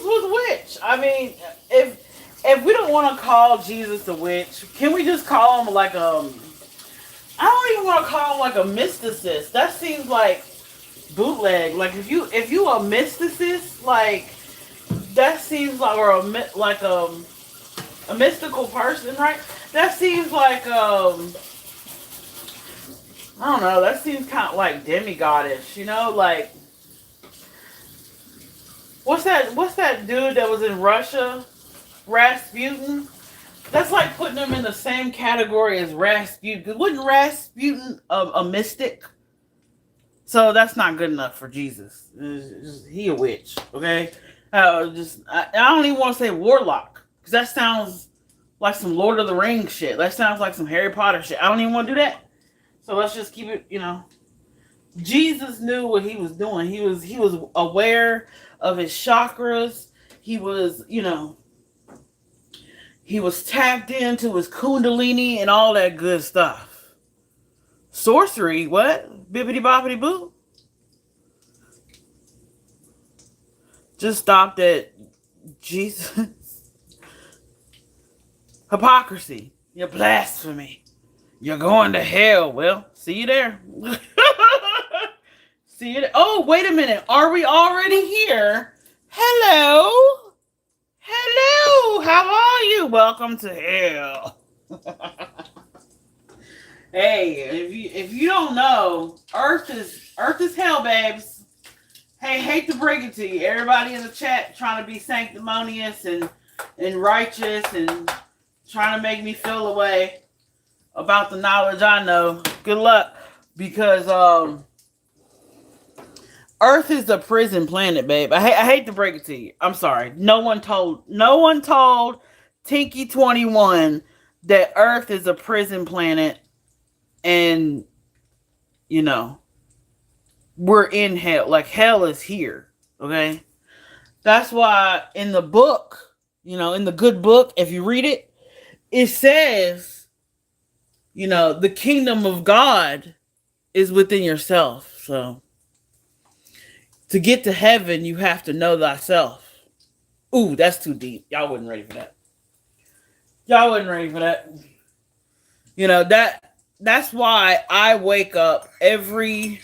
was a witch. I mean, if we don't want to call Jesus a witch, can we just call him like I don't even want to call him like a mysticist. That seems like bootleg. Like if you a mysticist, like that seems like a mystical person, right? That seems like I don't know. That seems kind of like demigodish, like what's that dude that was in Russia, Rasputin? That's like putting him in the same category as Rasputin. Wasn't Rasputin a mystic? So that's not good enough for Jesus. He a witch, okay? I don't even want to say warlock because that sounds like some Lord of the Rings shit. That sounds like some Harry Potter shit. I don't even want to do that. So let's just keep it, Jesus knew what he was doing. He was aware of his chakras. He was, he was tapped into his kundalini and all that good stuff. Sorcery, what? Bibbidi boppity boo? Just stopped at Jesus. Hypocrisy. You're blasphemy. You're going to hell. Well, see you there. See you there. Oh, wait a minute. Are we already here? Hello? Hello. How are you? Welcome to hell. Hey, if you don't know, Earth is hell, babes. Hey, hate to break it to you. Everybody in the chat trying to be sanctimonious and righteous and trying to make me feel away about the knowledge I know. Good luck, because Earth is a prison planet, babe. I hate to break it to you. I'm sorry. No one told Tinky 21 that Earth is a prison planet, and we're in hell. Like hell is here. Okay, that's why in the book, in the good book, if you read it, it says, the kingdom of God is within yourself. So to get to heaven, you have to know thyself. Ooh, that's too deep. Y'all wasn't ready for that. That that's why I wake up every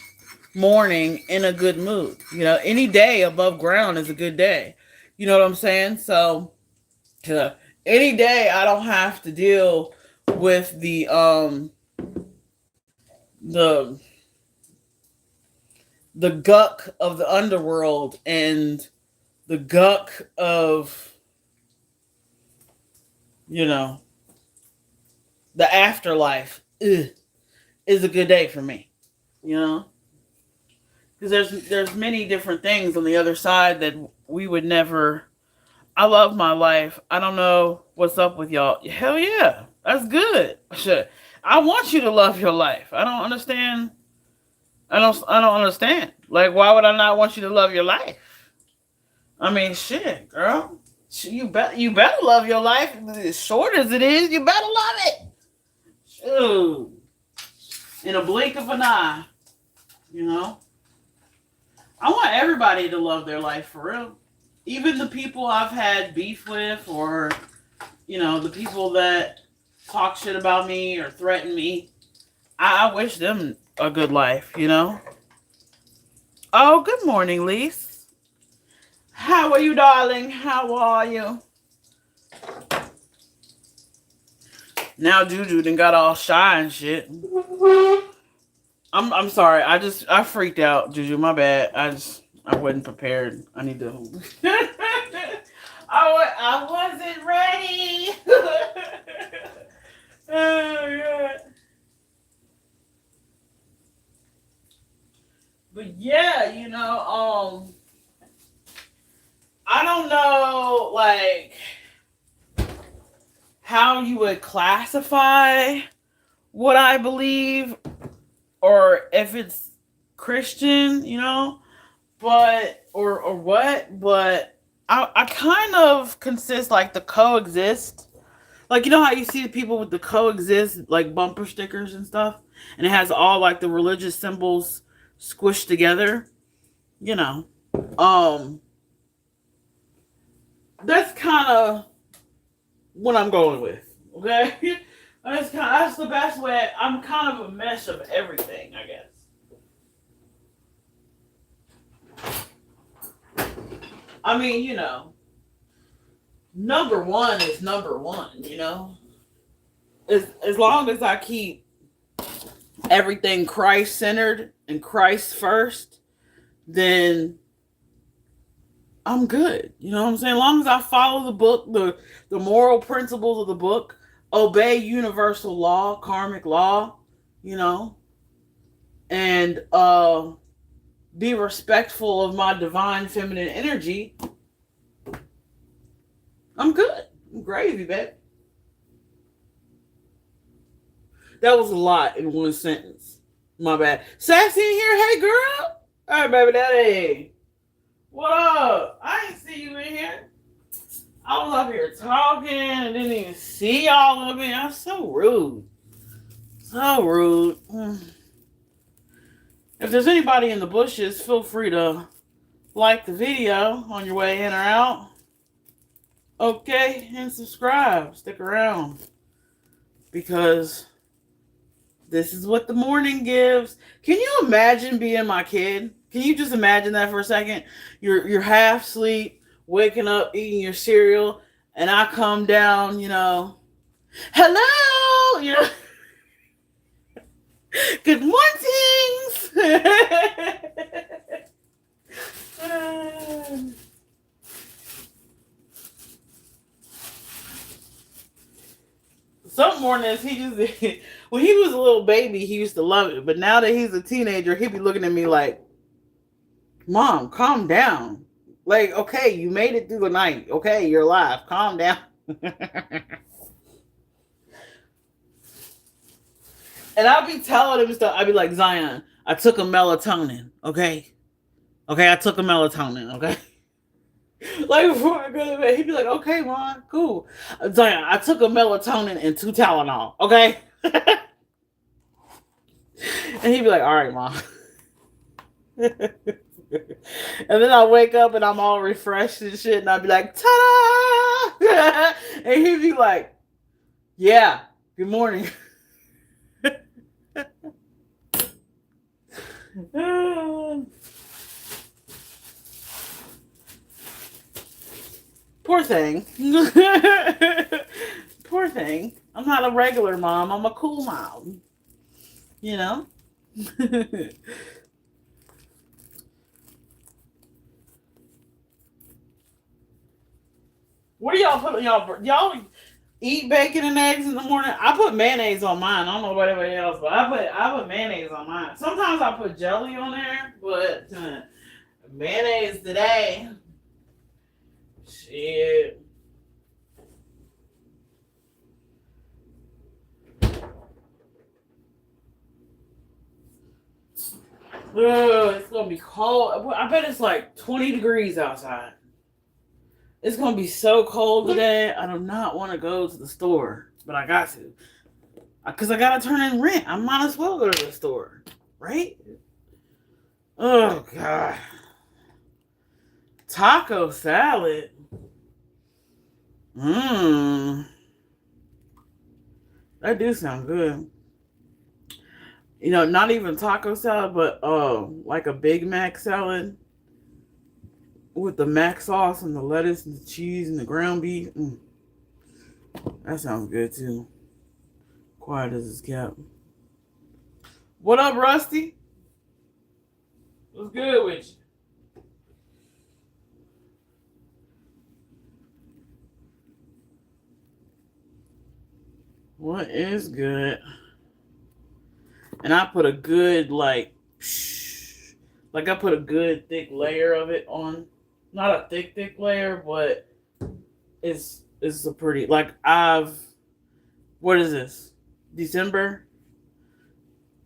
morning in a good mood. Any day above ground is a good day. You know what I'm saying? So, uh, any day I don't have to deal with the the guck of the underworld and the guck of you know the afterlife, is a good day for me. You know, because there's many different things on the other side that we would never. I love my life. I don't know what's up with y'all. Hell yeah, that's good. Shit. I want you to love your life. I don't understand. I don't understand. Like, why would I not want you to love your life? I mean, shit, girl. You better love your life. As short as it is, you better love it. Shoot. In a blink of an eye, you know. I want everybody to love their life for real. Even the people I've had beef with, or the people that talk shit about me or threaten me. I wish them a good life. Oh, good morning, Lise. How are you, darling? How are you? Now Juju done got all shy and shit. I'm sorry. I freaked out, Juju. My bad. I wasn't prepared. I need to. I wasn't ready. Oh god. But yeah, I don't know, like, how you would classify what I believe, or if it's Christian, but or what, but I kind of consist like the coexist. Like, how you see people with the coexist, like bumper stickers and stuff, and it has all like the religious symbols squished together, that's kind of what I'm going with. Okay, that's the best way. I'm kind of a mesh of everything, I guess. I mean, number one is number one. As long as I keep everything Christ centered and Christ first, then I'm good. You know what I'm saying? As long as I follow the book, the moral principles of the book, obey universal law, karmic law, and be respectful of my divine feminine energy, I'm good. I'm gravy, babe. That was a lot in one sentence. My bad. Sassy in here? Hey, girl. All right, baby daddy. What up? I ain't see you in here. I was up here talking and didn't even see y'all of it. That's so rude. So rude. If there's anybody in the bushes, feel free to like the video on your way in or out. Okay, and subscribe. Stick around. Because this is what the morning gives. Can you imagine being my kid? Can you just imagine that for a second? You're half asleep, waking up, eating your cereal, and I come down, hello, good mornings. Some mornings he just, when he was a little baby, he used to love it. But now that he's a teenager, he'd be looking at me like, Mom, calm down. Like, okay, you made it through the night. Okay, you're alive. Calm down. And I'll be telling him stuff. I'll be like, Zion, I took a melatonin. Okay, I took a melatonin. Okay. Like, before I go to bed, he'd be like, okay, Mom, cool. Zion, I took a melatonin and 2 Tylenol. Okay. And he'd be like, all right, Mom. And then I wake up and I'm all refreshed and shit, and I'd be like, ta-da! And he'd be like, yeah, good morning. Poor thing. Poor thing. I'm not a regular mom. I'm a cool mom. You know? What do y'all put on y'all eat bacon and eggs in the morning? I put mayonnaise on mine. I don't know about anybody else, but I put mayonnaise on mine. Sometimes I put jelly on there, but mayonnaise today. Shit. Ugh, it's gonna be cold. I bet it's like 20 degrees outside. It's gonna be so cold today. I do not want to go to the store, but I got to, cause I gotta turn in rent. I might as well go to the store, right? Oh god, taco salad. That do sound good. You know, not even taco salad, but like a Big Mac salad with the mac sauce and the lettuce and the cheese and the ground beef. That sounds good too. Quiet as it's kept. What up, Rusty? What's good with you? What is good? And I put a good I put a good thick layer of it on. Not a thick layer, but it's a pretty what is this? December?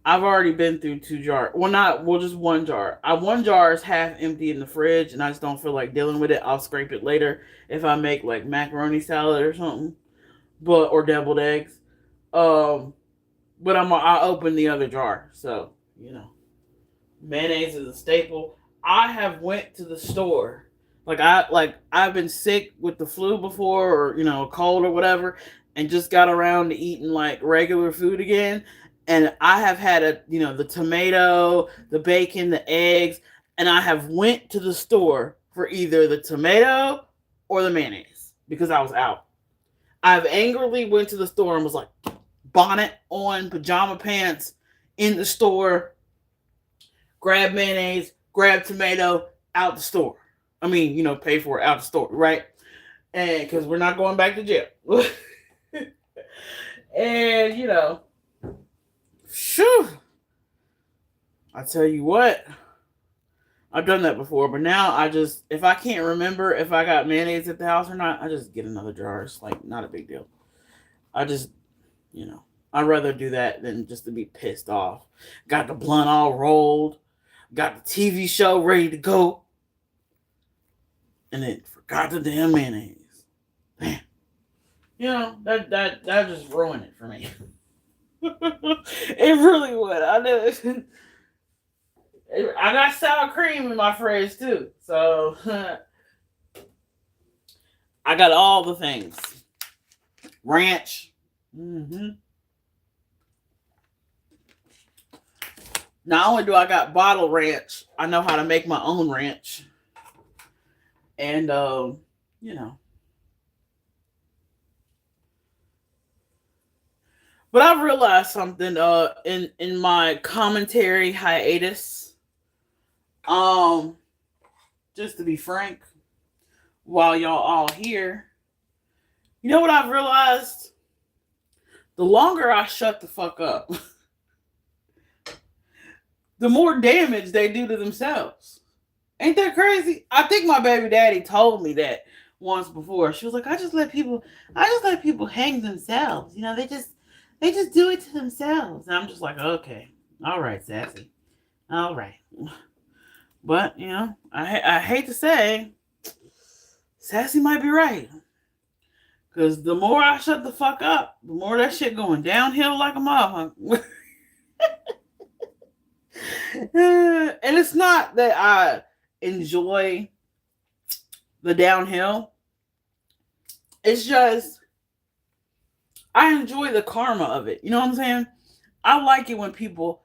I've already been through 2 jars. Just 1 jar. One jar is half empty in the fridge and I just don't feel like dealing with it. I'll scrape it later if I make like macaroni salad or something. Or deviled eggs. But I'll open the other jar. So, you know. Mayonnaise is a staple. I have went to the store. I've been sick with the flu before, or a cold or whatever, and just got around to eating like regular food again. And I have had the tomato, the bacon, the eggs, and I have went to the store for either the tomato or the mayonnaise because I was out. I've angrily went to the store and was like, bonnet on, pajama pants, in the store, grab mayonnaise, grab tomato, out the store. I mean, pay for it out the store, right? And because we're not going back to jail. And, phew, I tell you what, I've done that before, but now if I can't remember if I got mayonnaise at the house or not, I just get another jar. It's like not a big deal. I just, I'd rather do that than just to be pissed off. Got the blunt all rolled, got the TV show ready to go, and then forgot the damn mayonnaise. Damn. That just ruined it for me. It really would. I know. I got sour cream in my fridge too, so I got all the things. Ranch. Not only do I got bottle ranch, I know how to make my own ranch. And But I've realized something in my commentary hiatus. Just to be frank, while y'all all here, you know what I've realized? The longer I shut the fuck up, the more damage they do to themselves. Ain't that crazy? I think my baby daddy told me that once before. She was like, I just let people hang themselves. They just do it to themselves. And I'm just like, okay. All right, Sassy. All right. But, I hate to say, Sassy might be right. Because the more I shut the fuck up, the more that shit going downhill like a motherfucker. And it's not that I enjoy the downhill. It's just I enjoy the karma of it. You know what I'm saying? I like it when people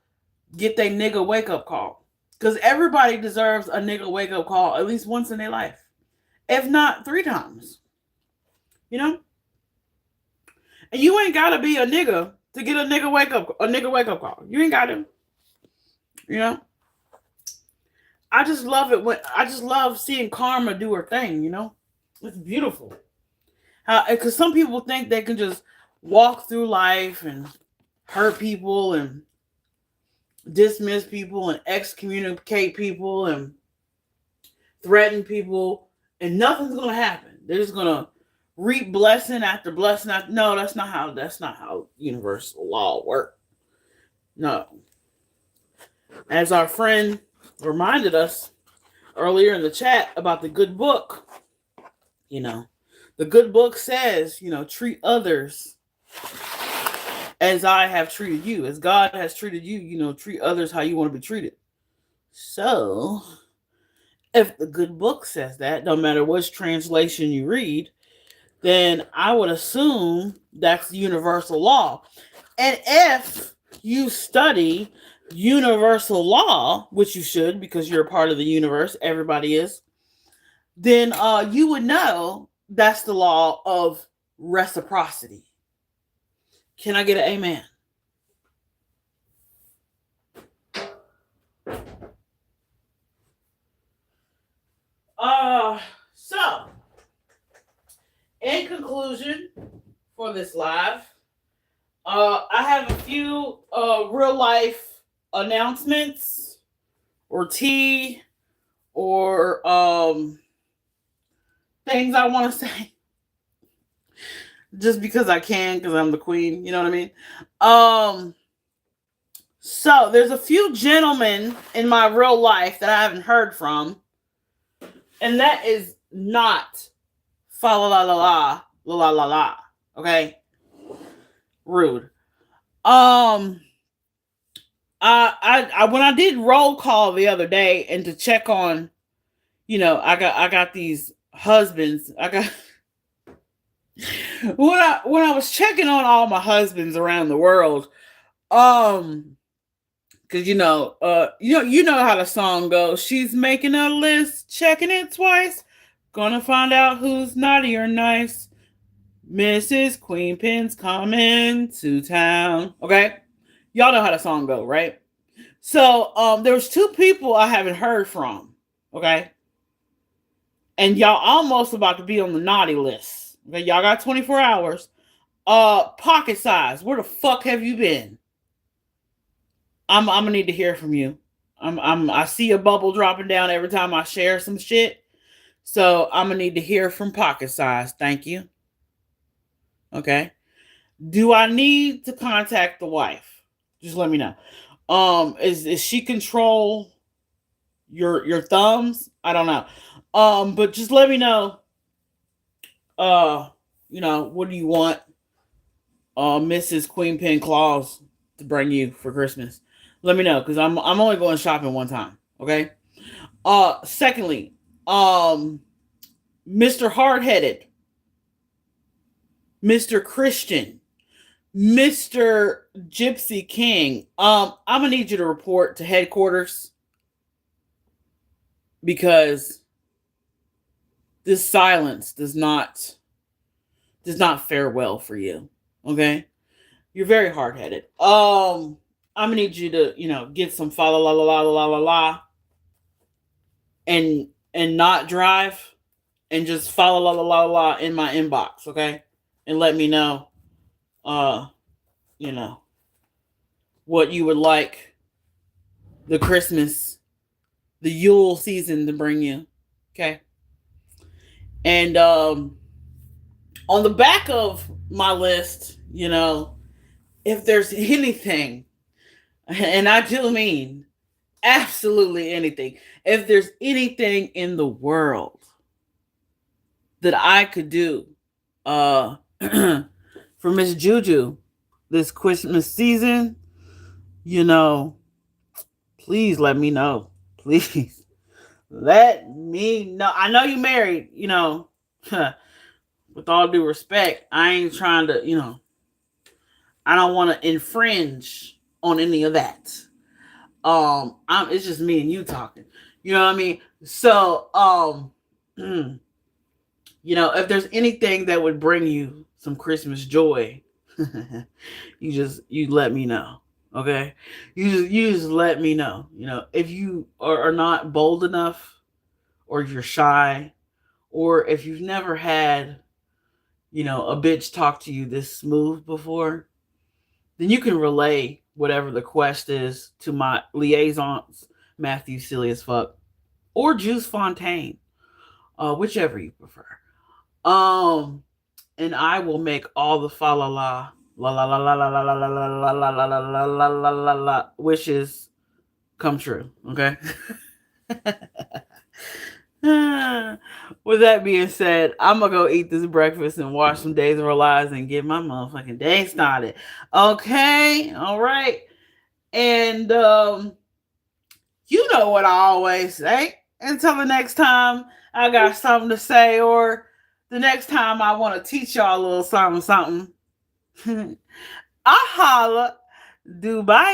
get their nigga wake up call. Because everybody deserves a nigga wake up call at least once in their life. If not 3 times. you know? And you ain't gotta be a nigga to get a nigga wake up call. You ain't gotta, you know? I just love it when I just love seeing karma do her thing, you know? It's beautiful. Because some people think they can just walk through life and hurt people and dismiss people and excommunicate people and threaten people, and nothing's gonna happen. They're just gonna reap blessing after blessing after. No, that's not how universal law works. No. As our friend reminded us earlier in the chat about the good book, the good book says, treat others as I have treated you, as God has treated you, treat others how you want to be treated. So, if the good book says that, no matter which translation you read, then I would assume that's the universal law. And if you study universal law, which you should because you're a part of the universe, everybody is, then you would know that's the law of reciprocity. Can I get an amen? So, in conclusion for this live, I have a few real life announcements or tea or things I want to say. Just because I can, because I'm the queen, you know what I mean? So there's a few gentlemen in my real life that I haven't heard from, and that is not fa la la la la la la la. Okay, rude. I when I did roll call the other day and to check on, I got these husbands. I got when I was checking on all my husbands around the world, because you know how the song goes. She's making a list, checking it twice, gonna find out who's naughty or nice. Mrs. QueenPin's coming to town. Okay, y'all know how the song go, right? So there was two people I haven't heard from. Okay, and y'all almost about to be on the naughty list. Okay, y'all got 24 hours. Pocket size, where the fuck have you been? I'm gonna need to hear from you. I see a bubble dropping down every time I share some shit. So I'm gonna need to hear from pocket size. Thank you. Okay. Do I need to contact the wife? Just let me know. Is she control your thumbs? I don't know. But just let me know. What do you want Mrs. QueenPin Claus to bring you for Christmas? Let me know, because I'm only going shopping one time. Okay. Secondly, Mr. Hardheaded, Mr. Christian, Mr. Gypsy King. I'm gonna need you to report to headquarters, because this silence does not fare well for you. Okay, you're very hard-headed. I'm gonna need you to, get some fa la la la la la la and not drive, and just fa la la la la in my inbox, okay? And let me know, what you would like the Yule season to bring you, okay? And on the back of my list, if there's anything, and I do mean absolutely anything, if there's anything in the world that I could do for Miss Juju this Christmas season, please let me know. Please let me know. I know you married, with all due respect. I ain't trying to, I don't want to infringe on any of that. It's just me and you talking. You know what I mean? So, If there's anything that would bring you some Christmas joy, you let me know. Okay? You just let me know. If you are not bold enough, or you're shy, or if you've never had, a bitch talk to you this smooth before, then you can relay whatever the quest is to my liaisons, Matthew Silly as Fuck, or Juice Fontaine, whichever you prefer. And I will make all the fa la la la la la la la la la la la la la la la la la la la wishes come true. Okay. With that being said, I'm gonna go eat this breakfast and watch some Days of Our Lives and get my motherfucking day started. Okay, all right. And you know what I always say. Until the next time I got something to say, or the next time I want to teach y'all a little something. I holla. Dubai.